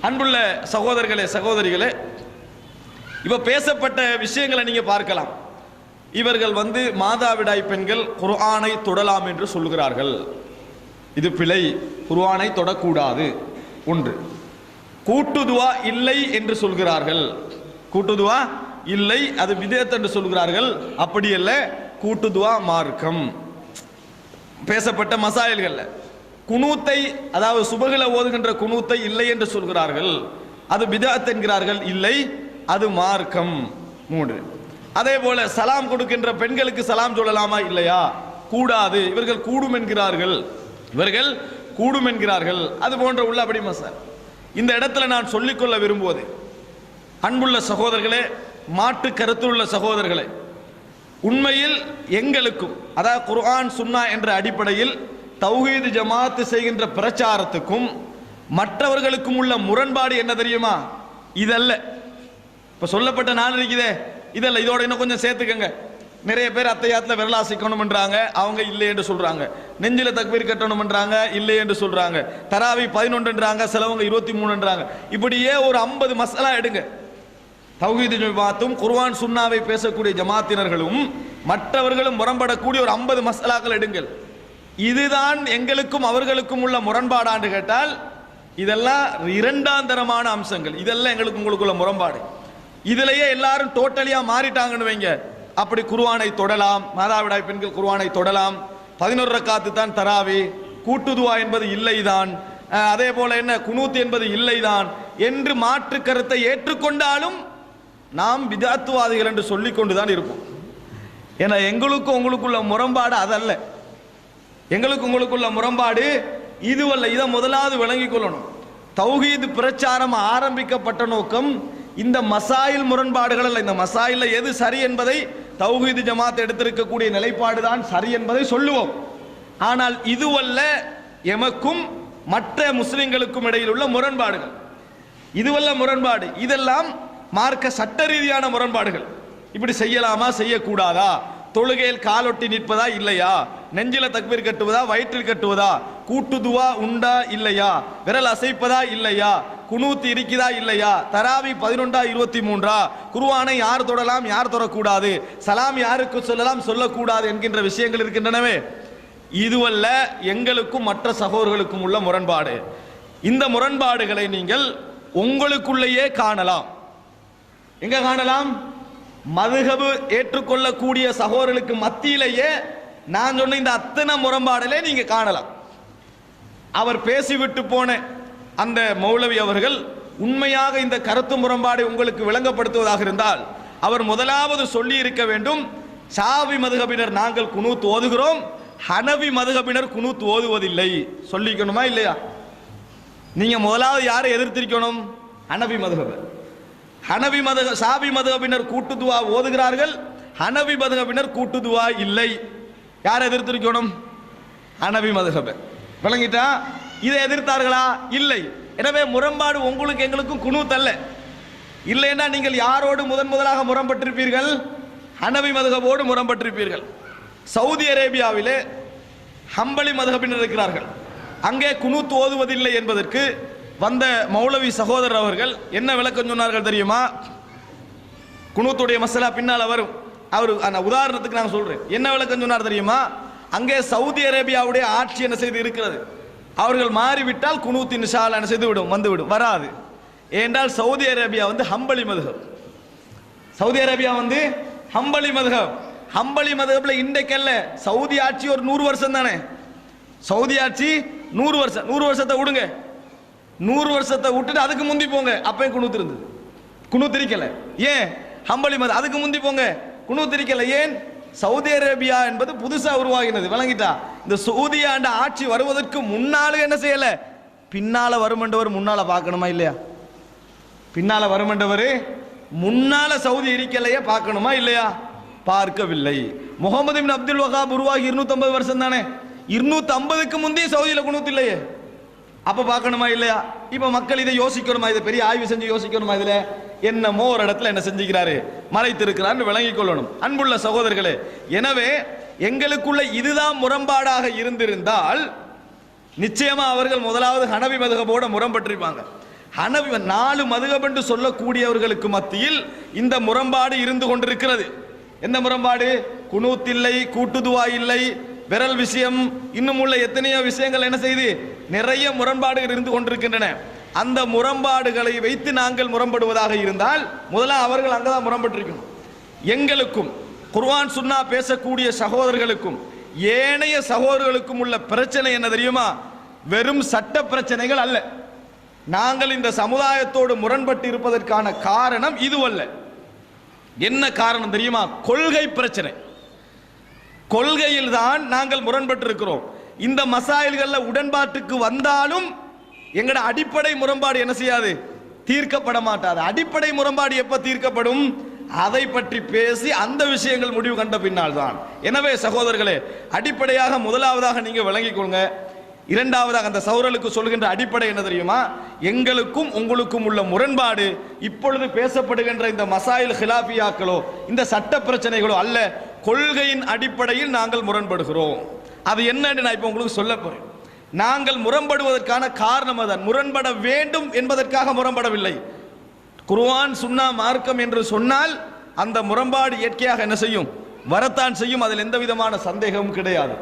அன்புள்ள சகோதரர்களே சகோதரிகளே, இப்ப பேசப்பட்ட விஷயங்களை நீங்க பார்க்கலாம். இவர்கள் மாதாவிடாய் பெண்கள் குர்ஆனை தொடலாம் என்று சொல்கிறார்கள். இது பிழை, குர்ஆனை தொடக்கூடாது. ஒன்று. கூட்டுதுவா இல்லை என்று சொல்கிறார்கள். கூட்டுதுவா இல்லை, அது பிதஅத் என்று சொல்கிறார்கள். அப்படி அல்ல, கூட்டுதுவா மார்க்கம். பேசப்பட்ட மசாயில்கள் குனூத்தை, அதாவது சுபகில ஓதுகின்ற குனூத்தை இல்லை என்று சொல்கிறார்கள். அது பிதஅத் என்கிறார்கள். இல்லை, அது மார்க்கம். 3. அதே போல சலாம் கொடுக்கின்ற பெண்களுக்கு சலாம் சொல்லலாமா இல்லையா? கூடாது. இவர்கள் கூடும் என்கிறார்கள். இவர்கள் கூடும் என்கிறார்கள். அது போன்ற உள்ள அப்படி மசால். இந்த இடத்துல நான் சொல்லிக்கொள்ள விரும்புவது, அன்புள்ள சகோதரர்களே, மாற்று கருத்துள்ள சகோதரர்களே, உண்மையில் எங்களுக்கும், அதாவது குர்ஆன் சுன்னா என்ற அடிப்படையில் தௌஹீத் ஜமாத் செய்கின்ற பிரச்சாரத்துக்கும் மற்றவர்களுக்கும் உள்ள முரண்பாடு என்ன தெரியுமா? இதல்ல. இப்ப சொல்லப்பட்ட நாள் இருக்குதே, இதல்ல. இதோட இன்னும் கொஞ்சம் சேர்த்துக்கங்க. நிறைய பேர் அத்தையாத்துல விரலாசிக்கணும்ன்றாங்க, அவங்க இல்லை என்று சொல்றாங்க. நெஞ்சில தக்பீர் கட்டணும்ன்றாங்க, இல்லை என்று சொல்றாங்க. தராவி 11ன்றாங்க, சிலவங்க 23ன்றாங்க. இப்படியே ஒரு 50 மசாலா எடுங்க. தௌஹீத் ஜமாத்தும் குர்ஆன் சுன்னாவை பேசக்கூடிய ஜமாத்தினர்களும் மற்றவர்களும் முரண்படக்கூடிய ஒரு 50 மசாலாக்கள் எடுங்கள். இதுதான் எங்களுக்கும் அவர்களுக்கும் உள்ள முரண்பாடான்னு கேட்டால், இதெல்லாம் இரண்டாம் தரமான அம்சங்கள். இதெல்லாம் எங்களுக்கு உங்களுக்குள்ள முரண்பாடு. இதுலயே எல்லாரும் டோட்டலியா மாறிட்டாங்கன்னு வைங்க. அப்படி குர்ஆனை தொடலாம், மாதாவிடாய் பெண்கள் குர்ஆனை தொடலாம், 11 ரக்காத்து தான் தராவி, கூட்டுதுவா என்பது இல்லைதான், அதே போல என்ன குனூத் என்பது இல்லைதான் என்று மாற்று கருத்தை ஏற்றுக்கொண்டாலும் நாம் பிதஅத்வாதிகள் என்று சொல்லிக் கொண்டுதான் இருப்போம். ஏன்னா எங்களுக்கும் உங்களுக்குள்ள முரண்பாடு அதல்ல. எங்களுக்கு உங்களுக்குள்ள முரண்பாடு இதுவல்ல. இதை முதலாவது விளங்கிக் கொள்ளணும். தௌஹீத் பிரச்சாரம் ஆரம்பிக்கப்பட்ட நோக்கம் இந்த மசாயில் முரண்பாடுகள் அல்ல. இந்த மசாயில எது சரி என்பதை தௌஹீத் ஜமாத் எடுத்திருக்கக்கூடிய நிலைப்பாடு தான் சரி என்பதை சொல்லுவோம். ஆனால் இதுவல்ல எமக்கும் மற்ற முஸ்லிம்களுக்கும் இடையில் உள்ள முரண்பாடுகள். இதுவல்ல முரண்பாடு. இதெல்லாம் மார்க்க சட்ட ரீதியான முரண்பாடுகள். இப்படி செய்யலாமா செய்யக்கூடாதா, தொழுகையில் காலொட்டி நிற்பதா இல்லையா, நெஞ்சில தக்பீர் கட்டுவதா வயிற்றில் கட்டுவதா, கூட்டுதுவா உண்டா இல்லையா, விரல் அசைப்பதா இல்லையா, குனூத் இருக்குதா இல்லையா, தராவி 11 23, குர்ஆனை யார் தொடலாம் யார் தொடக்கூடாது, சலாம் யாருக்கு சொல்லலாம் சொல்லக்கூடாது என்கின்ற விஷயங்கள் இருக்கின்றனவே, இதுவல்ல எங்களுக்கும் மற்ற சகோதரர்களுக்கும் உள்ள முரண்பாடு. இந்த முரண்பாடுகளை நீங்கள் உங்களுக்குள்ளேயே காணலாம். எங்க காணலாம்? மதுஹப் ஏற்றுக்கொள்ளக்கூடிய சகோதரர்களுக்கு மத்தியிலேயே நான் சொன்ன இந்த அத்தனை முரண்பாடிலே நீங்க காணலாம். அவர் பேசிவிட்டு போன அந்த மௌலவி அவர்கள் உண்மையாக இந்த கருத்து முரண்பாடை உங்களுக்கு விளங்கப்படுத்துவதாக இருந்தால் அவர் முதலாவது சொல்லி இருக்க வேண்டும், ஷாஃபி மதுஹபினர் நாங்கள் குனூத் ஓதுகிறோம், ஹனவி மதுஹபினர் குனூத் ஓதுவதில்லை. சொல்லிக்கணுமா இல்லையா? நீங்க முதலாவது யாரை எதிர்த்திருக்கணும்? ஹனவி மதுஹப். ஹனவி மதுஹப், ஷாஃபி மதுஹபினர் கூட்டுதுவா ஓதுகிறார்கள், ஹனவி மதுஹபினர் கூட்டுதுவா இல்லை. யாரை எதிர்த்திருக்கணும்? ஹனவி மதுஹப். விளங்கிட்டா? இதை எதிர்த்தார்களா? இல்லை. எனவே முரண்பாடு உங்களுக்கு எங்களுக்கும் குனூத் அல்ல. இல்லைன்னா நீங்கள் யாரோடு முதலாக முரண்பட்டிருப்பீர்கள்? ஹனவி மதுஹபோடு முரண்பட்டிருப்பீர்கள். சவுதி அரேபியாவிலே ஹம்பலி மதுஹபினர் இருக்கிறார்கள். அங்கே குனூத் ஓதுவதில்லை என்பதற்கு வந்த மௌலவி சகோதரர் அவர்கள் என்ன விளக்கம் சொன்னார்கள் தெரியுமா? குனூத்துடைய மசலா பின்னால வரும். அவர் உதாரணத்துக்கு நான் சொல்றேன். என்ன விளக்கம் சொன்னார் தெரியுமா? அங்கே சவுதி அரேபியாவுடைய ஆட்சி என்ன செய்து இருக்கிறது, அவர்கள் மாறிவிட்டால் குனூத் இன்ஷா அல்லாஹ் என்ன செய்து விடும், வந்துவிடும். வராது. ஏனென்றால் சவுதி அரேபியா ஹம்பலி மதுஹப். சவுதி அரேபியா ஹம்பலி மதுஹப். ஹம்பலி மதுஹப்ல இன்றைக்கல்ல, சவுதி ஆட்சி ஒரு 100 வருஷம் தானே. சவுதி ஆட்சி 100 வருஷம். 100 வருஷத்தை விடுங்க, 100 வருஷத்தை விட்டுட்டு அதுக்கு முந்தி போங்க, அப்பயும் குனூத் இருந்தது. குனூத் இருக்கல. ஏன்? ஹம்பலி மது. அதுக்கு முந்தி போங்க, குனூத் இருக்கல. ஏன்? சவுதி அரேபியா என்பது புதுசா உருவாகினது. விளங்கிட்டா? இந்த சவுதி ஆண்ட ஆட்சி வருவதற்கு முன்னால என்ன செய்யல, பின்னால வருமென்றவர் முன்னால பார்க்கணுமா இல்லையா? பின்னால வருமென்றவர் முன்னால சவுதி இருக்கலையே, பார்க்கணுமா இல்லையா? பார்க்கவில்லை. முகமது பின் அப்துல் வஹாப் உருவாகி 250 வருஷம் தானே. 250க்கு முந்தைய சவுதியில குனூத் இல்லையே, அப்ப பார்க்கணுமா இல்லையா? இப்ப மக்கள் இதை யோசிக்கணுமா? இதை பெரிய ஆய்வு செஞ்சு யோசிக்கணுமா? இதுல என்னமோ ஒரு இடத்துல என்ன செஞ்சுக்கிறாரு, மறைத்திருக்கிறார் விளங்கிக் கொள்ளணும். அன்புள்ள சகோதரர்களே, எனவே எங்களுக்குள்ள இதுதான் முரண்பாடாக இருந்திருந்தால் நிச்சயமா அவர்கள் முதலாவது ஹனவி மதுஹபோட முரண்பட்டிருப்பாங்க. ஹனவி 4 மதுஹப் என்று சொல்லக்கூடியவர்களுக்கு மத்தியில் இந்த முரண்பாடு இருந்து கொண்டிருக்கிறது. என்ன முரண்பாடு? குனூத் இல்லை, கூட்டுதுவா இல்லை, விரல் விஷயம், இன்னும் உள்ள எத்தனையோ விஷயங்கள் என்ன செய்து நிறைய முரண்பாடுகள் இருந்து கொண்டிருக்கின்றன. அந்த முரண்பாடுகளை வைத்து நாங்கள் முரண்படுவதாக இருந்தால் முதல்ல அவர்கள் அங்கதான் முரண்பட்டிருக்கணும். எங்களுக்கும் குர்ஆன் சுன்னா பேசக்கூடிய சகோதரர்களுக்கும் ஏனைய சகோதரர்களுக்கும் உள்ள பிரச்சனை என்ன தெரியுமா? வெறும் சட்ட பிரச்சனைகள் அல்ல. நாங்கள் இந்த சமுதாயத்தோடு முரண்பட்டு இருப்பதற்கான காரணம் இதுவல்ல. என்ன காரணம் தெரியுமா? கொள்கை பிரச்சனை. கொள்கையில் தான் நாங்கள் முரண்பட்டு இருக்கிறோம். இந்த மசாயில்களில் உடன்பாட்டுக்கு வந்தாலும் எங்கட அடிப்படை முரண்பாடு என்ன செய்யாது? தீர்க்கப்பட மாட்டாது. அடிப்படை முரண்பாடு எப்ப தீர்க்கப்படும்? அதை பற்றி பேசி அந்த விஷயங்கள் முடிவு கண்ட பின்னால் தான். எனவே சகோதரர்களே, அடிப்படையாக முதலாவதாக நீங்க விளங்கிக் கொள்ளுங்க. இரண்டாவதாக அந்த சௌரலுக்கு சொல்கின்ற அடிப்படை என்ன தெரியுமா? எங்களுக்கும் உங்களுக்கும் உள்ள முரண்பாடு இப்பொழுது பேசப்படுகின்ற இந்த மசாயில் ஹிலாஃபியாக்களோ இந்த சட்ட பிரச்சனைகளோ அல்ல, கொள்கையின் அடிப்படையில் நாங்கள் முரண்படுகிறோம். அது என்னன்னு நான் இப்போ உங்களுக்கு சொல்ல போறேன். நாங்கள் முரண்படுவதற்கான காரணம் அதான். முரண்பட வேண்டும் என்பதற்காக முரண்படவில்லை. குர்ஆன் சுன்னா மார்க்கம் என்று சொன்னால் அந்த முரண்பாடு இயற்கையாக என்ன செய்யும்? வரத்தான் செய்யும். அதில் எந்த விதமான சந்தேகமும் கிடையாது.